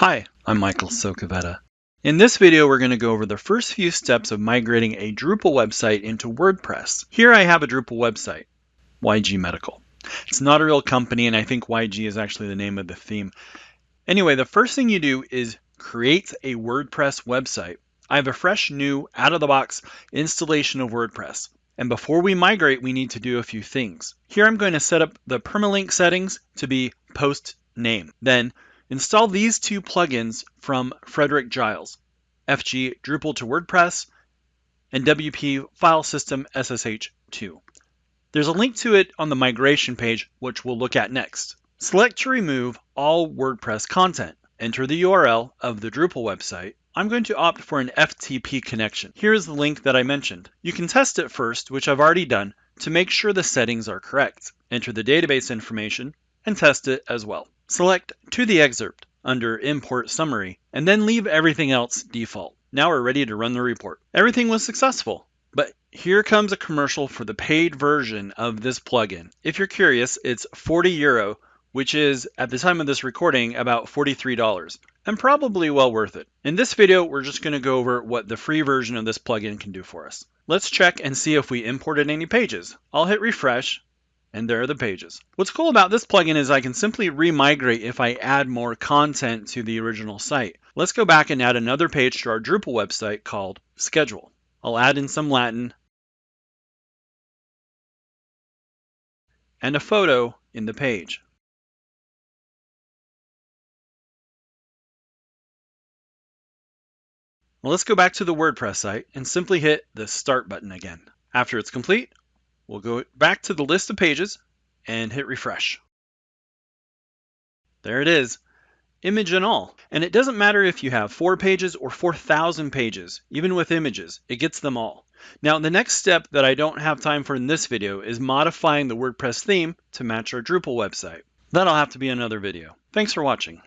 Hi, I'm Michael Socavetta. In this video, we're going to go over the first few steps of migrating a Drupal website into WordPress. Here I have a Drupal website, YG Medical. It's not a real company, and I think YG is actually the name of the theme. Anyway, the first thing you do is create a WordPress website. I have a fresh, new, out-of-the-box installation of WordPress. And before we migrate, we need to do a few things. Here I'm going to set up the permalink settings to be post name. Then install these two plugins from Frederick Giles, FG Drupal to WordPress and WP File System SSH2. There's a link to it on the migration page, which we'll look at next. Select to remove all WordPress content. Enter the URL of the Drupal website. I'm going to opt for an FTP connection. Here is the link that I mentioned. You can test it first, which I've already done, to make sure the settings are correct. Enter the database information and test it as well. Select to the excerpt under Import Summary, and then leave everything else default. Now we're ready to run the report. Everything was successful, but here comes a commercial for the paid version of this plugin. If you're curious, it's €40, which is, at the time of this recording, about $43, and probably well worth it. In this video, we're just going to go over what the free version of this plugin can do for us. Let's check and see if we imported any pages. I'll hit refresh, and there are the pages. What's cool about this plugin is I can simply remigrate if I add more content to the original site. Let's go back and add another page to our Drupal website called Schedule. I'll add in some Latin and a photo in the page. Well, let's go back to the WordPress site and simply hit the Start button again. After it's complete, we'll go back to the list of pages and hit refresh. There it is, image and all. And it doesn't matter if you have 4 pages or 4,000 pages, even with images, it gets them all. Now, the next step that I don't have time for in this video is modifying the WordPress theme to match our Drupal website. That'll have to be another video. Thanks for watching.